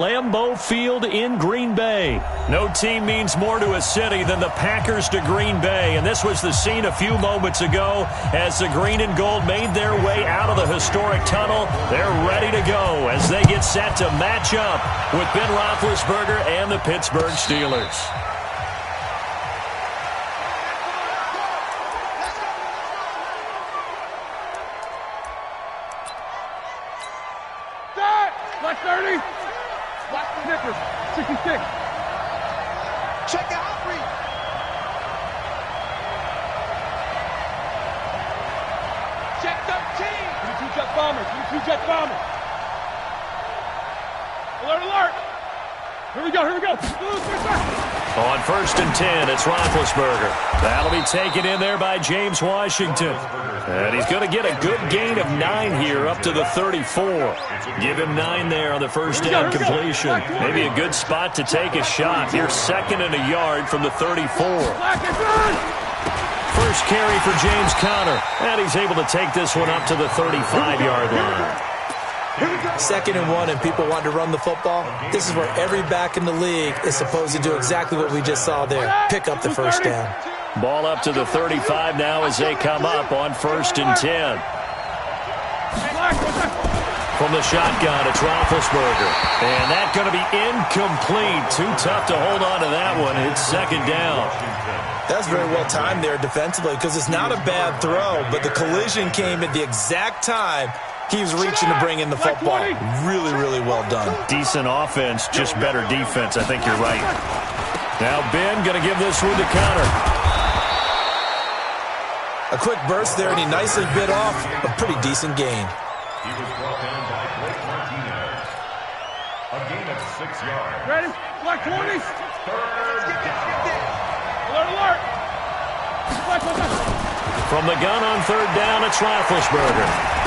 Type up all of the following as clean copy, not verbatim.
Lambeau Field in Green Bay. No team means more to a city than the Packers to Green Bay, and this was the scene a few moments ago as the green and gold made their way out of the historic tunnel. They're ready to go as they get set to match up with Ben Roethlisberger and the Pittsburgh Steelers. Black 30. Black Snickers. 66. Check out read. Check 13. 22 jet bomber. 22 jet bomber. Alert, alert. Here we go, here we go. On 1st and 10, it's Roethlisberger. That'll be taken in there by James Washington. And he's going to get a good gain of 9 here up to the 34. Give him 9 there on the first down completion. Maybe a good spot to take a shot. Here's 2nd and a yard from the 34. First carry for James Conner. And he's able to take this one up to the 35-yard line. 2nd and 1 and people want to run the football. This is where every back in the league is supposed to do exactly what we just saw there. Pick up the first down. Ball up to the 35 now as they come up on 1st and 10. From the shotgun, it's Roethlisberger. And that's going to be incomplete. Too tough to hold on to that one. It's 2nd down. That's very well timed there defensively because it's not a bad throw, but the collision came at the exact time he was reaching to bring in the football. Really, really well done. Decent offense, just better defense. I think you're right. Now Ben going to give this one to Conner. A quick burst there, and he nicely bit off a pretty decent gain. He was brought down by Blake Martinez. A gain of 6 yards. Ready? Black 20. Alert, alert. From the gun on 3rd down, it's Roethlisberger.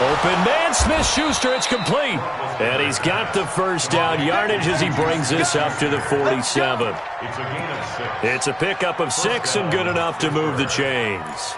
Open man, Smith-Schuster, it's complete. And he's got the first down yardage as he brings this up to the 47. It's a gain of 6. It's a pickup of 6 and good enough to move the chains.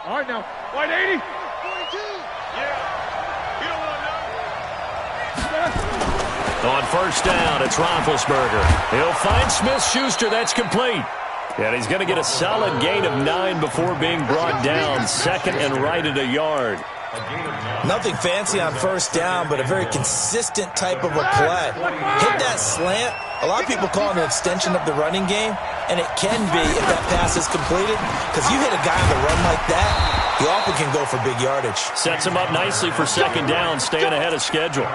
All right, now. White 80. 42. Yeah. You don't want to know. On 1st down, it's Roethlisberger. He'll find Smith-Schuster. That's complete. And he's going to get a solid gain of 9 before being brought down. 2nd and right at a yard. Nothing fancy on 1st down, but a very consistent type of a play. Hit that slant. A lot of people call it an extension of the running game, and it can be if that pass is completed, because you hit a guy on the run like that, he often can go for big yardage. Sets him up nicely for 2nd down, staying ahead of schedule.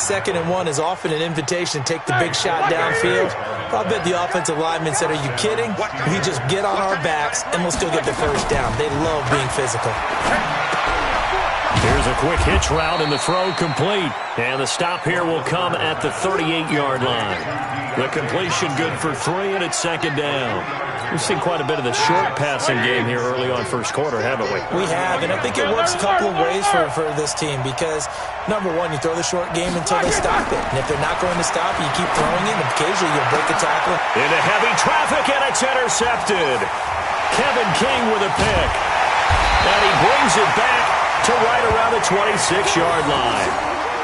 2nd and 1 is often an invitation to take the big shot downfield. I bet the offensive lineman said, are you kidding? We just get on our backs, and let's go get the first down. They love being physical. Here's a quick hitch route, and the throw complete. And the stop here will come at the 38-yard line. The completion good for 3, and it's 2nd down. We've seen quite a bit of the short passing game here early on 1st quarter, haven't we? We have, and I think it works a couple of ways for this team because, number one, you throw the short game until they stop it. And if they're not going to stop it, you keep throwing it, and occasionally you'll break a tackle. Into heavy traffic, and it's intercepted. Kevin King with a pick. And he brings it back to right around the 26-yard line.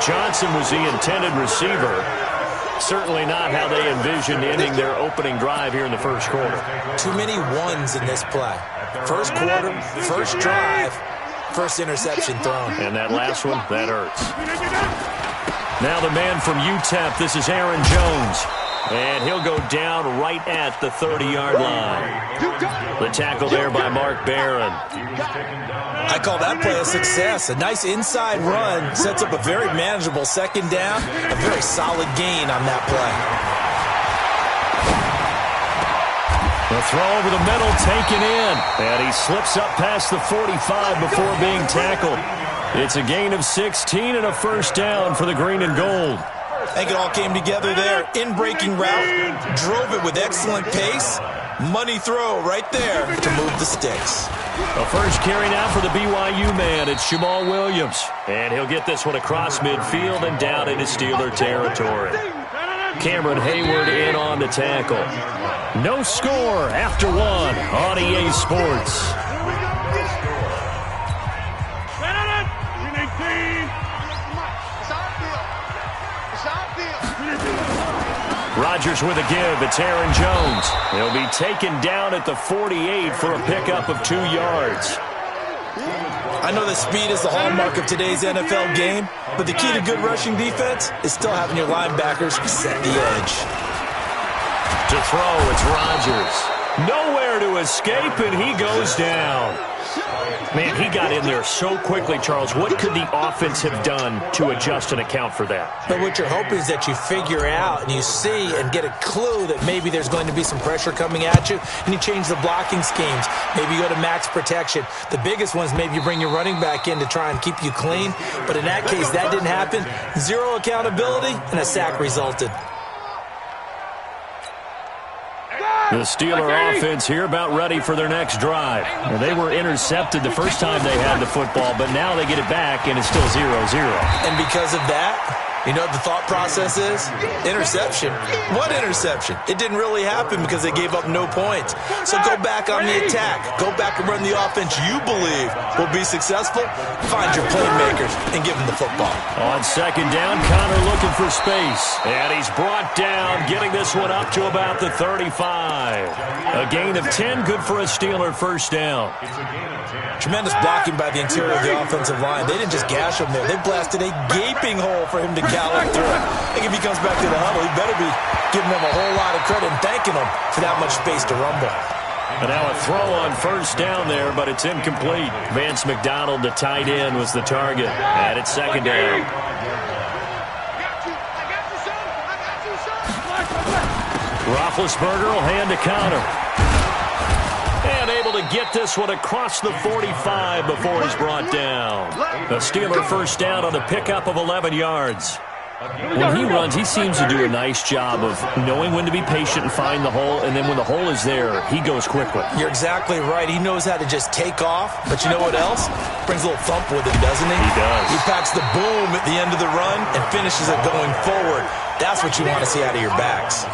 Johnson was the intended receiver. Certainly not how they envisioned ending their opening drive here in the 1st quarter. Too many ones in this play. 1st quarter, 1st drive, 1st interception thrown. And that last one, that hurts. Now the man from UTEP, this is Aaron Jones. And he'll go down right at the 30-yard line. The tackle there by Mark Barron. I call that play a success. A nice inside run sets up a very manageable second down. A very solid gain on that play. The throw over the middle taken in. And he slips up past the 45 before being tackled. It's a gain of 16 and a first down for the green and gold. I think it all came together there. In-breaking route, drove it with excellent pace. Money throw right there to move the sticks. A first carry now for the BYU man. It's Jamal Williams. And he'll get this one across midfield and down into Steeler territory. Cameron Hayward in on the tackle. No score after one on EA Sports. Rodgers with a give. It's Aaron Jones. He'll be taken down at the 48 for a pickup of 2 yards. I know that speed is the hallmark of today's NFL game, but the key to good rushing defense is still having your linebackers set the edge. To throw, it's Rodgers. Nowhere to escape, and he goes down. Man, he got in there so quickly, Charles. What could the offense have done to adjust and account for that? But what you're hoping is that you figure out and you see and get a clue that maybe there's going to be some pressure coming at you, and you change the blocking schemes. Maybe you go to max protection. The biggest one is maybe you bring your running back in to try and keep you clean. But in that case, that didn't happen. Zero accountability, and a sack resulted. The Steeler offense here about ready for their next drive. Well, they were intercepted the first time they had the football, but now they get it back, and it's still 0-0. And because of that, you know what the thought process is? Interception. What interception? It didn't really happen because they gave up no points. So go back on the attack. Go back and run the offense you believe will be successful. Find your playmakers and give them the football. On second down, Connor looking for space. And he's brought down, getting this one up to about the 35. A gain of 10, good for a Steeler first down. Tremendous blocking by the interior of the offensive line. They didn't just gash him there. They blasted a gaping hole for him to gallop through. I think if he comes back to the huddle, he better be giving them a whole lot of credit and thanking them for that much space to rumble. And now a throw on first down there, but it's incomplete. Vance McDonald, the tight end, was the target. And it's second down. Roethlisberger will hand to Connor. And able to get this one across the 45 before he's brought down. A Steeler first down on the pickup of 11 yards. When he runs, he seems to do a nice job of knowing when to be patient and find the hole, and then when the hole is there, he goes quickly. You're exactly right. He knows how to just take off, but you know what else? Brings a little thump with him, doesn't he? He does. He packs the boom at the end of the run and finishes it going forward. That's what you want to see out of your backs.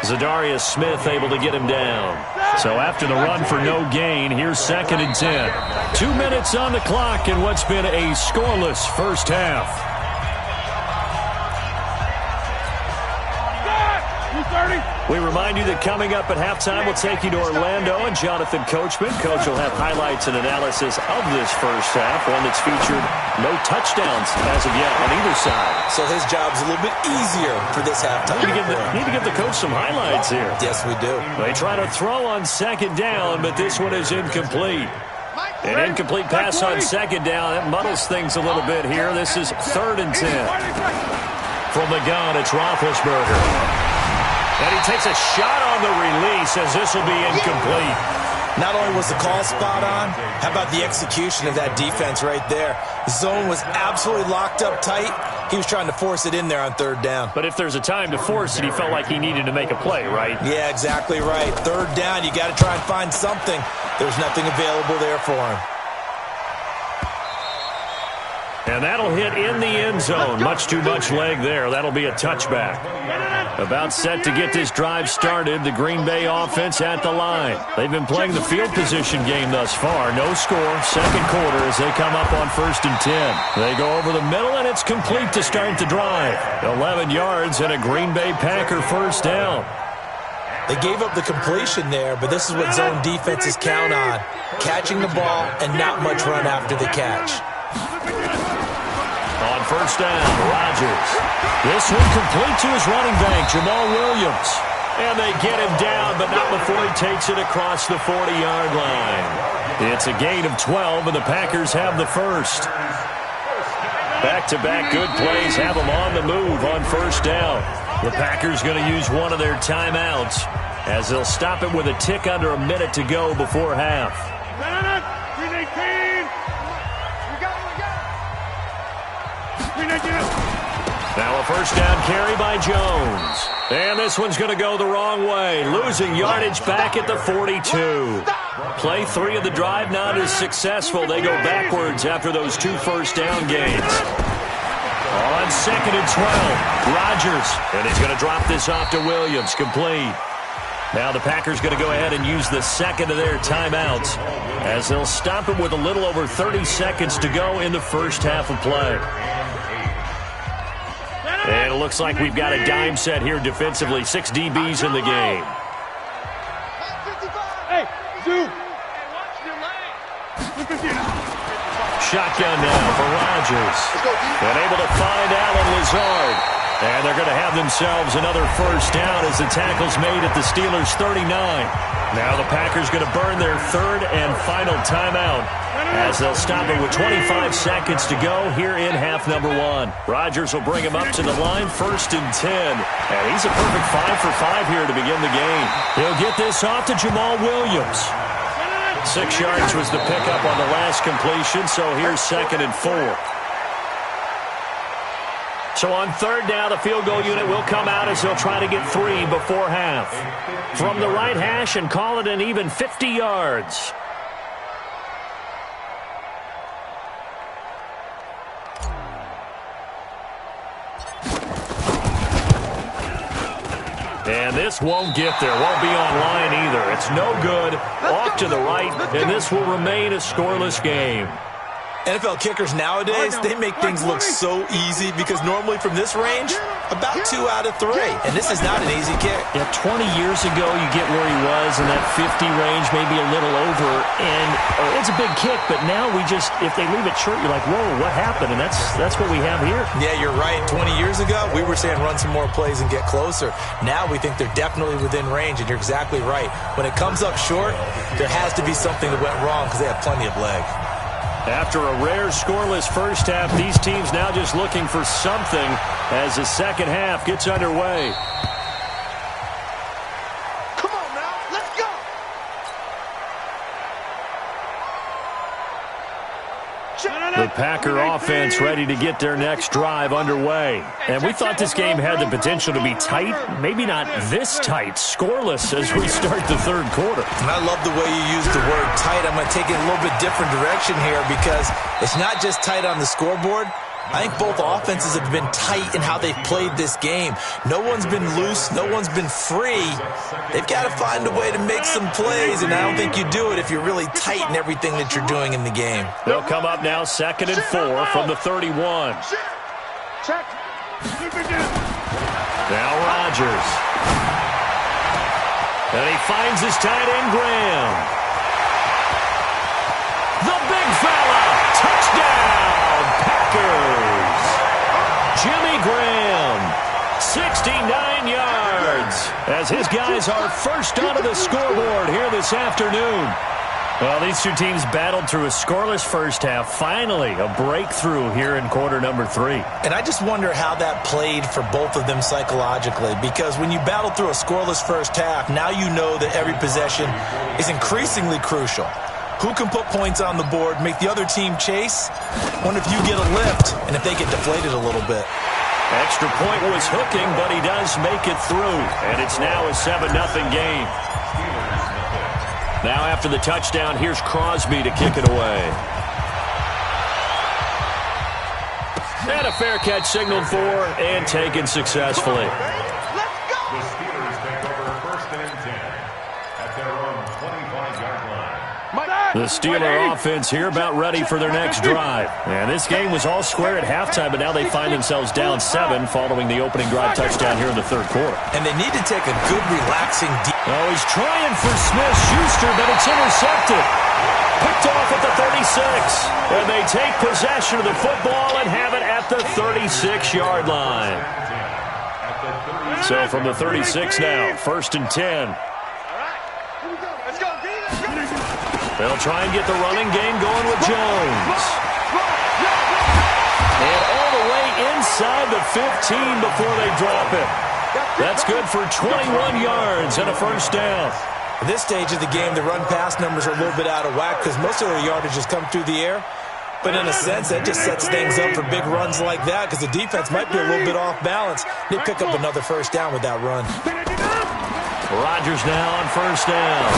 Zadarius Smith able to get him down. So after the run for no gain, here's 2nd and 10. 2 minutes on the clock in what's been a scoreless first half. We remind you that coming up at halftime, we'll take you to Orlando and Jonathan Coachman. Coach will have highlights and analysis of this first half, one that's featured no touchdowns as of yet on either side. So his job's a little bit easier for this halftime. Need to give the coach some highlights here. Yes, we do. They try to throw on second down, but this one is incomplete. An incomplete pass on second down. That muddles things a little bit here. This is 3rd and 10. From the gun, it's Roethlisberger. And he takes a shot on the release as this will be incomplete. Not only was the call spot on, how about the execution of that defense right there? The zone was absolutely locked up tight. He was trying to force it in there on 3rd down. But if there's a time to force it, he felt like he needed to make a play, right? Yeah, exactly right. 3rd down, you got to try and find something. There's nothing available there for him. And that'll hit in the end zone. Much too much leg there. That'll be a touchback. About set to get this drive started, the Green Bay offense at the line. They've been playing the field position game thus far. No score, second quarter as they come up on 1st and 10. They go over the middle, and it's complete to start the drive. 11 yards and a Green Bay Packer first down. They gave up the completion there, but this is what zone defenses count on. Catching the ball and not much run after the catch. On first down, Rodgers. This one complete to his running back, Jamal Williams. And they get him down, but not before he takes it across the 40-yard line. It's a gain of 12, and the Packers have the first. Back-to-back good plays have them on the move on first down. The Packers going to use one of their timeouts as they'll stop it with a tick under a minute to go before half. Now a first down carry by Jones. And this one's going to go the wrong way, losing yardage back at the 42. Play 3 of the drive not as successful. They go backwards after those 2 first down gains. On 2nd and 12, Rodgers. And he's going to drop this off to Williams, complete. Now the Packers going to go ahead and use the second of their timeouts as they'll stop it with a little over 30 seconds to go in the first half of play. And it looks like we've got a dime set here defensively. 6 DBs in the game. Hey, Zoo. Shotgun now for Rodgers. And able to find Allen Lazard. And they're going to have themselves another first down as the tackle's made at the Steelers' 39. Now the Packers going to burn their 3rd and final timeout as they'll stop it with 25 seconds to go here in half number 1. Rodgers will bring him up to the line, 1st and 10. And he's a perfect 5 for 5 here to begin the game. He'll get this off to Jamal Williams. 6 yards was the pickup on the last completion, so here's 2nd and 4. So on 3rd down, the field goal unit will come out as they'll try to get 3 before half. From the right hash and call it an even 50 yards. And this won't get there. Won't be online either. It's no good. Off to the right, and this will remain a scoreless game. NFL kickers nowadays, they make things look so easy because normally from this range, about 2 out of 3. And this is not an easy kick. Yeah, 20 years ago, you get where he was in that 50 range, maybe a little over. And it's a big kick, but now we just, if they leave it short, you're like, whoa, what happened? And that's what we have here. Yeah, you're right. 20 years ago, we were saying run some more plays and get closer. Now we think they're definitely within range, and you're exactly right. When it comes up short, there has to be something that went wrong because they have plenty of leg. After a rare scoreless first half, these teams now just looking for something as the second half gets underway. Come on now, let's go. The Packer offense ready to get their next drive underway. And we thought this game had the potential to be tight, maybe not this tight, scoreless as we start the 3rd quarter. And I love the way you use the word tight. I'm going to take it a little bit different direction here because it's not just tight on the scoreboard. I think both offenses have been tight in how they've played this game. No one's been loose. No one's been free. They've got to find a way to make some plays, and I don't think you do it if you're really tight in everything that you're doing in the game. They'll come up now 2nd and 4 from the 31. Check. Now Rodgers. And he finds his tight end, Graham. The big fella. Touchdown. Packers. Jimmy Graham, 69 yards, as his guys are first onto the scoreboard here this afternoon. Well, these two teams battled through a scoreless first half. Finally, a breakthrough here in quarter number 3. And I just wonder how that played for both of them psychologically, because when you battle through a scoreless first half, now you know that every possession is increasingly crucial. Who can put points on the board, make the other team chase? Wonder if you get a lift and if they get deflated a little bit. Extra point was hooking, but he does make it through. And it's now a 7-0 game. Now after the touchdown, here's Crosby to kick it away. And a fair catch signaled for and taken successfully. The Steelers take over 1st and 10 at their own 25-yard line. The Steeler offense here about ready for their next drive. And this game was all square at halftime, but now they find themselves down 7 following the opening drive touchdown here in the 3rd quarter. And they need to take a good, relaxing deep. Oh, he's trying for Smith-Schuster, but it's intercepted. Picked off at the 36. And they take possession of the football and have it at the 36-yard line. So from the 36 now, 1st and 10. They'll try and get the running game going with Jones. And all the way inside the 15 before they drop it. That's good for 21 yards and a 1st down. At this stage of the game, the run-pass numbers are a little bit out of whack because most of their yardage has come through the air. But in a sense, that just sets things up for big runs like that because the defense might be a little bit off balance. They pick up another 1st down with that run. Rodgers now on 1st down.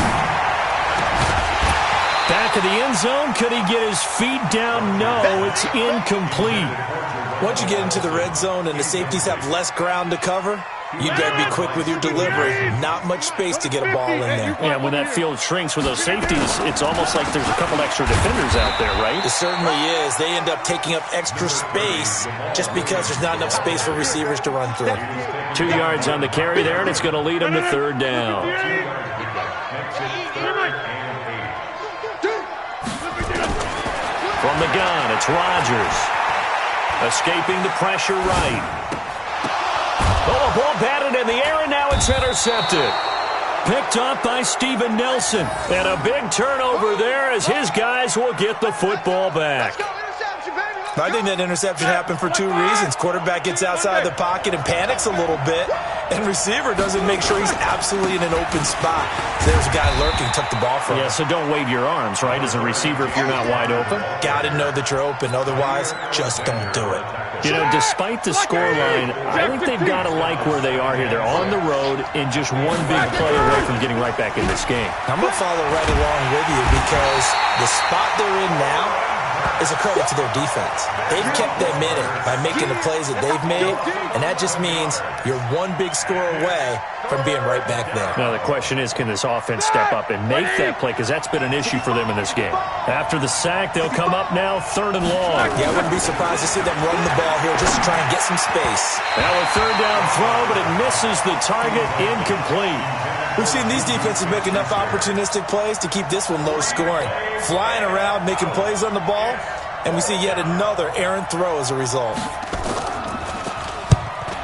Back of the end zone. Could he get his feet down? No, it's incomplete. Once you get into the red zone and the safeties have less ground to cover, you better be quick with your delivery. Not much space to get a ball in there. Yeah, when that field shrinks with those safeties, it's almost like there's a couple extra defenders out there, right? It certainly is. They end up taking up extra space just because there's not enough space for receivers to run through. 2 yards on the carry there, and it's going to lead them to 3rd down. From the gun, it's Rodgers. Escaping the pressure right. Oh, a ball batted in the air, and now it's intercepted. Picked up by Steven Nelson. And a big turnover there as his guys will get the football back. I think that interception happened for 2 reasons. Quarterback gets outside the pocket and panics a little bit, and receiver doesn't make sure he's absolutely in an open spot. So there's a guy lurking, took the ball from him. Yeah, so don't wave your arms, right, as a receiver if you're not wide open. Got to know that you're open. Otherwise, just don't do it. You know, despite the scoreline, I think they've got to like where they are here. They're on the road and just one big play away from getting right back in this game. I'm going to follow right along with you because the spot they're in now is a credit to their defense. They've kept them in it by making the plays that they've made, and that just means you're one big score away from being right back there. Now, the question is, can this offense step up and make that play? Because that's been an issue for them in this game. After the sack, they'll come up now 3rd and long. Yeah, I wouldn't be surprised to see them run the ball here just to try and get some space. Now a 3rd down throw, but it misses the target, incomplete. We've seen these defenses make enough opportunistic plays to keep this one low scoring. Flying around, making plays on the ball, and we see yet another errant throw as a result.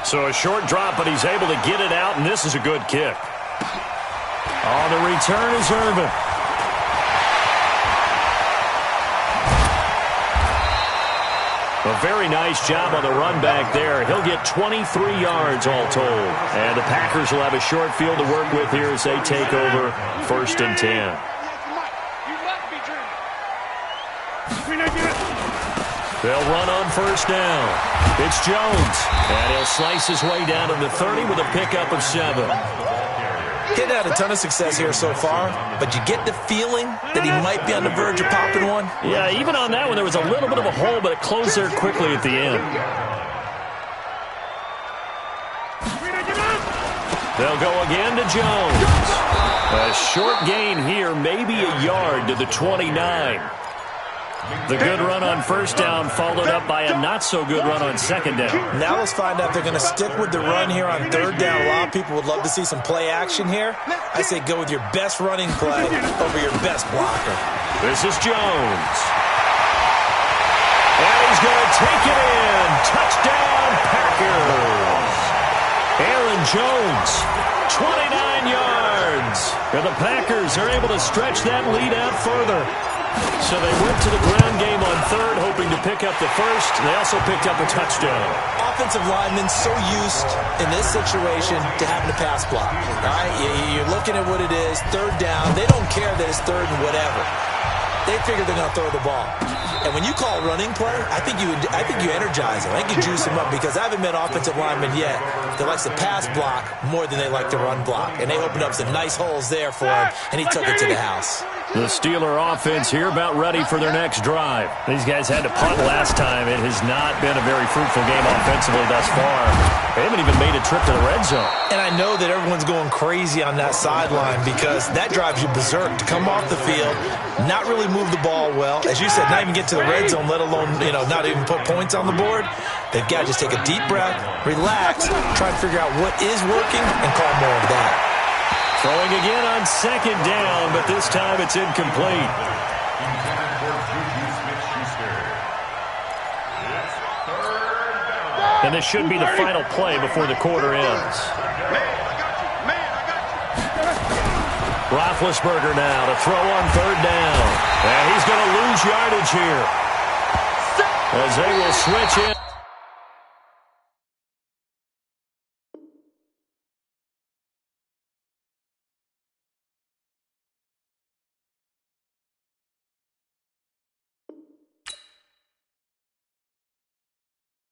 So a short drop, but he's able to get it out, and this is a good kick. On the return is Irvin. A very nice job on the run back there. He'll get 23 yards all told. And the Packers will have a short field to work with here as they take over 1st and 10. They'll run on 1st down. It's Jones. And he'll slice his way down to the 30 with a pickup of 7. He's had a ton of success here so far, but you get the feeling that he might be on the verge of popping one. Yeah, even on that one, there was a little bit of a hole, but it closed there quickly at the end. They'll go again to Jones. A short gain here, maybe a yard to the 29. The good run on 1st down followed up by a not-so-good run on 2nd down. Now let's find out if they're going to stick with the run here on 3rd down. A lot of people would love to see some play action here. I say go with your best running play over your best blocker. This is Jones. And he's going to take it in. Touchdown, Packers. Aaron Jones, 29 yards. And the Packers are able to stretch that lead out further. So they went to the ground game on 3rd, hoping to pick up the 1st. They also picked up a touchdown. Offensive linemen so used in this situation to having to pass block. All right, you're looking at what it is, 3rd down. They don't care that it's 3rd and whatever. They figure they're going to throw the ball. And when you call running play, I think you energize them. I think you juice them up because I haven't met offensive linemen yet that likes to pass block more than they like to run block. And they opened up some nice holes there for him, and he took it to the house. The Steeler offense here about ready for their next drive. These guys had to punt last time. It has not been a very fruitful game offensively thus far. They haven't even made a trip to the red zone. And I know that everyone's going crazy on that sideline because that drives you berserk to come off the field, not really move the ball well. As you said, not even get to the red zone, let alone, not even put points on the board. They've got to just take a deep breath, relax, try and figure out what is working, and call more of that. Throwing again on 2nd down, but this time it's incomplete. And this should be the final play before the quarter ends. Roethlisberger now to throw on third down. And he's going to lose yardage here, as they will switch in